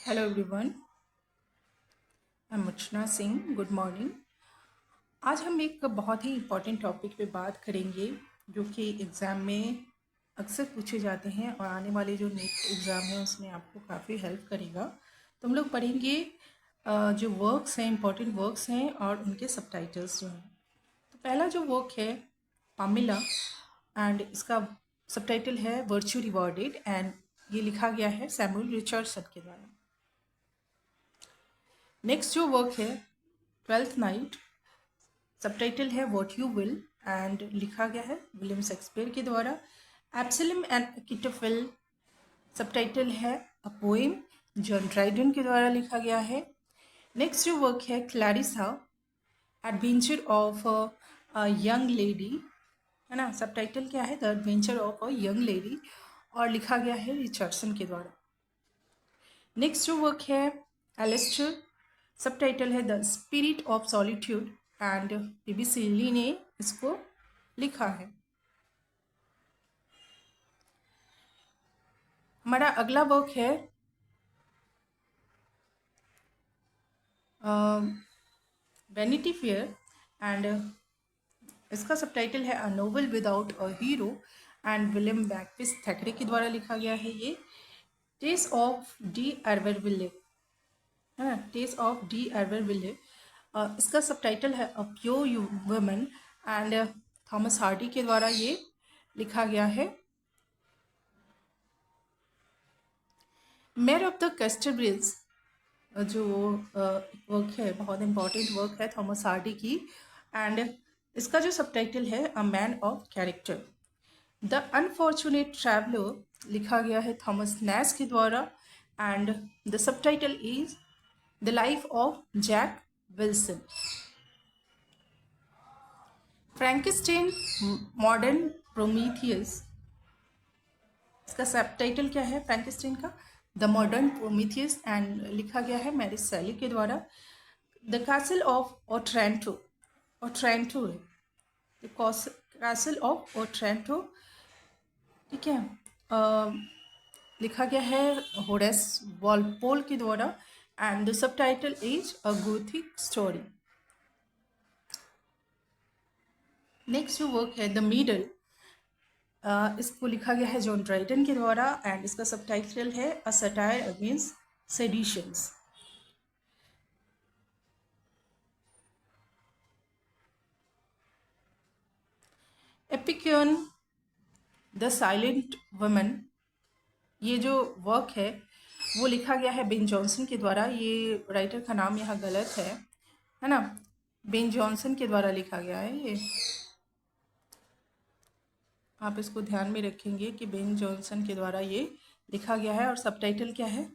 Hello everyone, I am Archana Singh. Good morning. आज हम एक बहुत ही इम्पॉर्टेंट टॉपिक पे बात करेंगे जो कि एग्ज़ाम में अक्सर पूछे जाते हैं और आने वाले जो नेक्स्ट एग्ज़ाम है उसमें आपको काफ़ी हेल्प करेगा। तो हम लोग पढ़ेंगे जो वर्क्स हैं, इम्पॉर्टेंट वर्क्स हैं और उनके सबटाइटल्स जो हैं। तो पहला जो वर्क है पामिला, एंड इसका सबटाइटल है वर्च्यू रिवॉर्डेड, एंड ये लिखा गया है सैमुअल रिचर्डसन के द्वारा। नेक्स्ट जो वर्क है ट्वेल्थ नाइट, सबटाइटल है व्हाट यू विल, एंड लिखा गया है विलियम शेक्सपियर के द्वारा। एब्सलम एंड अकिटोफेल, सबटाइटल है अ पोएम, जॉन ड्राइडन के द्वारा लिखा गया है। नेक्स्ट जो वर्क है Clarissa, adventure of a young lady, है ना। सबटाइटल क्या है? The adventure of a young lady, और लिखा गया है रिचर्डसन के द्वारा। नेक्स्ट जो वर्क है एलिस्टर, सबटाइटल है the spirit of solitude, and PB Shelley ने इसको लिखा है। हमारा अगला वर्क है वैनिटी फेयर, एंड इसका सबटाइटल है a novel without a hero, and William बैक्विस थैकरे के द्वारा लिखा गया है ये। टेस ऑफ डी एरवरविले, है ना, टेस ऑफ डी एरवरविले, इसका सबटाइटल है a pure woman, and Thomas Hardy के द्वारा ये लिखा गया है। मेयर ऑफ द कैस्टरब्रिल्स, जो वर्क है, बहुत इंपॉर्टेंट वर्क है थॉमस हार्डी की, एंड इसका जो सबटाइटल है a man of character. The unfortunate traveller लिखा गया है थॉमस नैश के द्वारा, and the subtitle is the life of Jack Wilson. Frankenstein modern Prometheus, इसका सबटाइटल क्या है फ्रैंकेस्टाइन का? द मॉडर्न प्रोमीथियस, एंड लिखा गया है मैरी शैली के द्वारा। The castle of Otranto, Otranto है द कैसल ऑफ ओट्रेंटो, ठीक है। लिखा गया है होरेस वॉलपोल के द्वारा, and the subtitle is a Gothic story. Next जो वर्क है द मिडल, इसको लिखा गया है जॉन ड्राइडन के द्वारा, एंड इसका सबटाइटल है a satire against seditions. Epicoene the silent woman, ये जो वर्क है वो लिखा गया है बेन जॉनसन के द्वारा। ये राइटर का नाम यहाँ गलत है ना। बेन जॉनसन के द्वारा लिखा गया है ये, आप इसको ध्यान में रखेंगे कि बेन जॉनसन के द्वारा ये लिखा गया है, और सबटाइटल क्या है?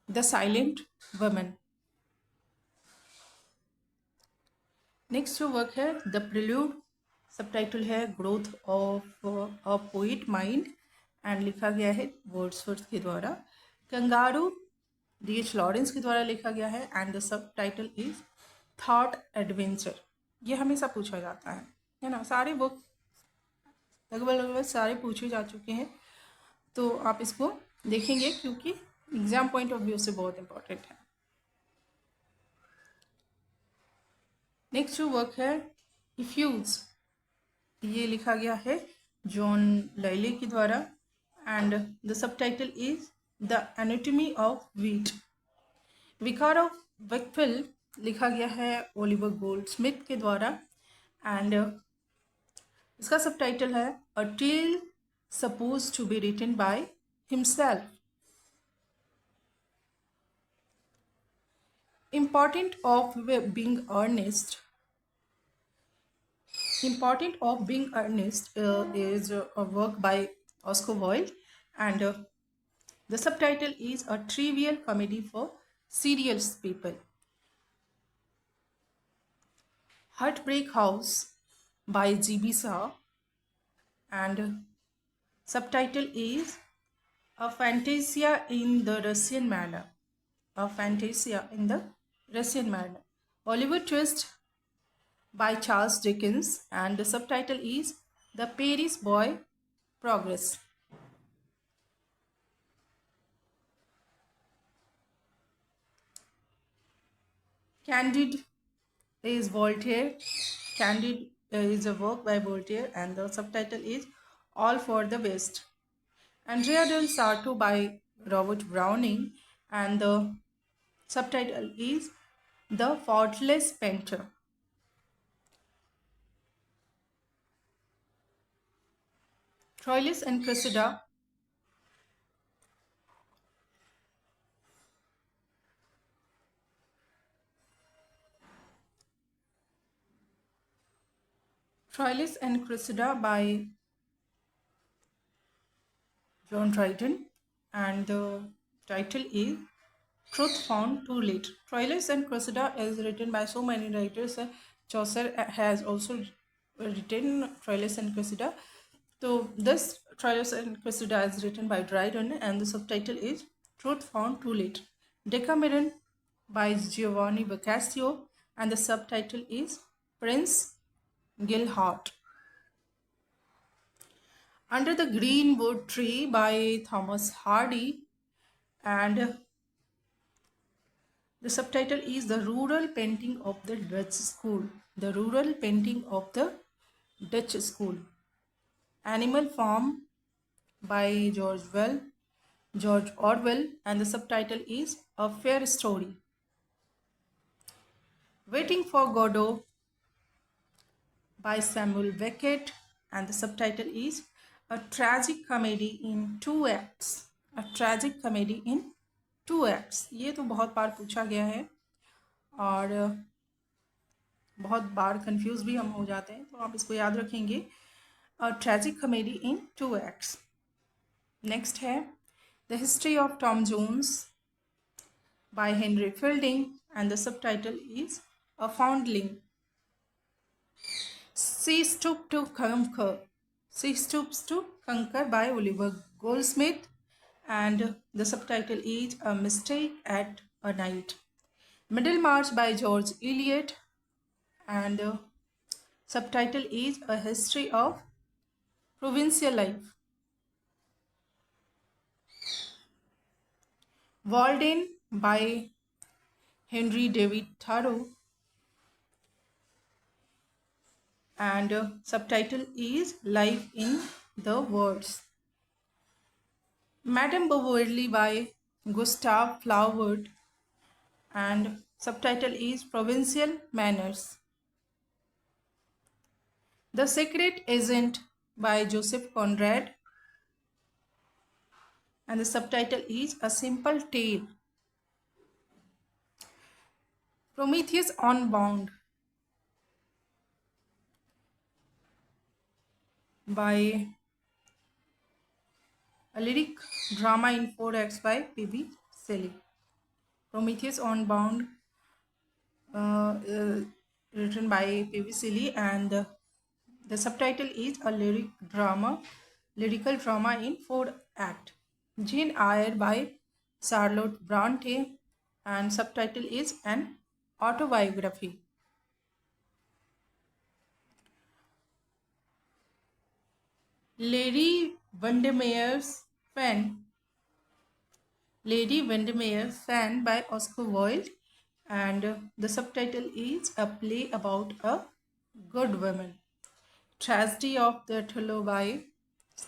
The silent woman. नेक्स्ट जो वर्क है द प्रिल्यूड, सबटाइटल है growth of a poet mind, and लिखा गया है वर्ड्सवर्थ के द्वारा। Kangaroo D.H.. लॉरेंस के द्वारा लिखा गया है, and the subtitle is thought adventure. ये हमेशा पूछा जाता है ना। सारे बुक लगभग लगभग सारे पूछे जा चुके हैं, तो आप इसको देखेंगे क्योंकि एग्जाम पॉइंट ऑफ व्यू से बहुत इंपॉर्टेंट है। नेक्स्ट जो वर्क है इफ्यूज, ये लिखा गया है जॉन लैले के द्वारा, and the subtitle is the anatomy of wheat. विकार ऑफ वेकफील्ड लिखा गया है ओलिवर गोल्डस्मिथ के द्वारा, एंड इसका सबटाइटल है a tale suppose to be written by himself. Important of being earnest. Important of being earnest is a work by Oscar Wilde, and the subtitle is a trivial comedy for serious people. Heartbreak House by G.B. Shah, and subtitle is a fantasia in the Russian manner. A fantasia in the Russian manner. Oliver Twist by Charles Dickens, and the subtitle is The Paris Boy Progress. Candide is Voltaire. Candide is a work by Voltaire, and the subtitle is All for the Best. Andrea del Sarto by Robert Browning, and the subtitle is The Faultless Painter. Troilus and Cressida. Troilus and Cressida by John Dryden, and the title is Truth Found Too Late. Troilus and Cressida is written by so many writers. Chaucer has also written Troilus and Cressida. So this Troilus and Cressida is written by Dryden, and the subtitle is Truth Found Too Late. Decameron by Giovanni Boccaccio, and the subtitle is Prince Gilhart. Under the Greenwood Tree by Thomas Hardy, and the subtitle is The Rural Painting of the Dutch School. The Rural Painting of the Dutch School. Animal Farm by George Orwell, and the subtitle is A Fair Story. Waiting for Godot by Samuel Beckett, and the subtitle is A Tragic Comedy in Two Acts. A Tragic Comedy in Two Acts. ये तो बहुत बार पूछा गया है और बहुत बार confuse भी हम हो जाते हैं, तो आप इसको याद रखेंगे. A Tragic Comedy in Two Acts. Next है The History of Tom Jones by Henry Fielding, and the subtitle is A Foundling. She Stooped to Conquer. She Stoops to Conquer by Oliver Goldsmith, and the subtitle is A Mistake at a Night. Middlemarch by George Eliot, and the subtitle is A History of Provincial Life. Walden by Henry David Thoreau, and subtitle is Life in the Woods. Madame Bovary by Gustave Flaubert, and subtitle is Provincial Manners. The Secret Agent by Joseph Conrad, and the subtitle is A Simple Tale. Prometheus Unbound by a lyric drama in 4 acts by P.B. Shelley. Prometheus Unbound, written by P.B. Shelley, and the subtitle is A lyrical drama in 4 acts. Jane Eyre by Charlotte Bronte, and subtitle is An Autobiography. Lady Windermere Fan by Oscar Wilde, and the subtitle is A Play About a Good Woman. Tragedy of the Othello by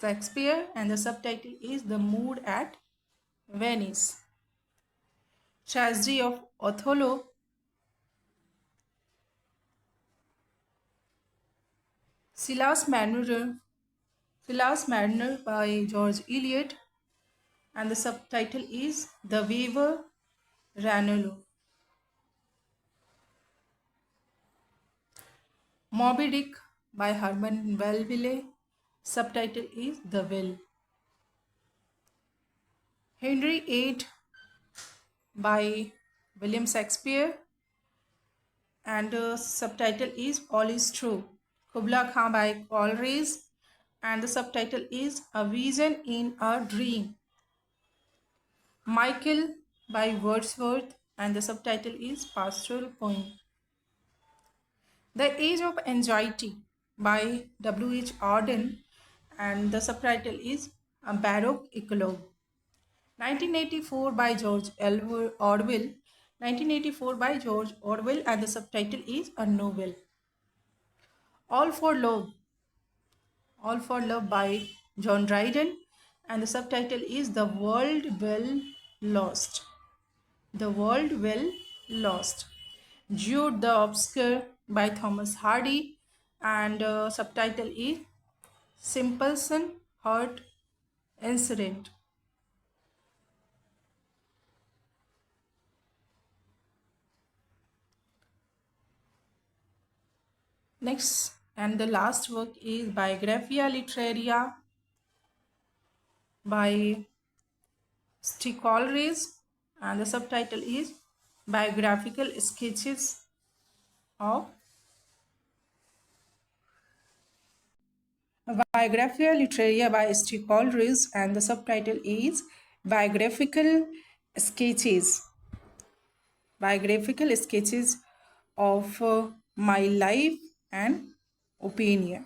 Shakespeare, and the subtitle is The Mood at Venice. Tragedy of Othello Silas Marner by George Eliot, and the subtitle is The Weaver Ranello. Moby Dick by Herman Melville, subtitle is The Will. Henry VIII by William Shakespeare, and the subtitle is All is True. Kubla Khan by Coleridge, and the subtitle is A Vision in a Dream. Michael by Wordsworth, and the subtitle is Pastoral Poem. The Age of Anxiety by W.H. Auden, and the subtitle is A Baroque Eclogue. 1984 by George Orwell, 1984 by George Orwell, and the subtitle is A Novel. All for Love, All for Love by John Dryden, and the subtitle is The World Well Lost. The World Well Lost. Jude the Obscure by Thomas Hardy, and subtitle is Simpleton Heart Incident. Next and the last work is Biographia Literaria by Sticolres, and the subtitle is Biographical Sketches of Biographia Literaria by Sticolres, and the subtitle is Biographical Sketches. Biographical sketches of my life and opinion.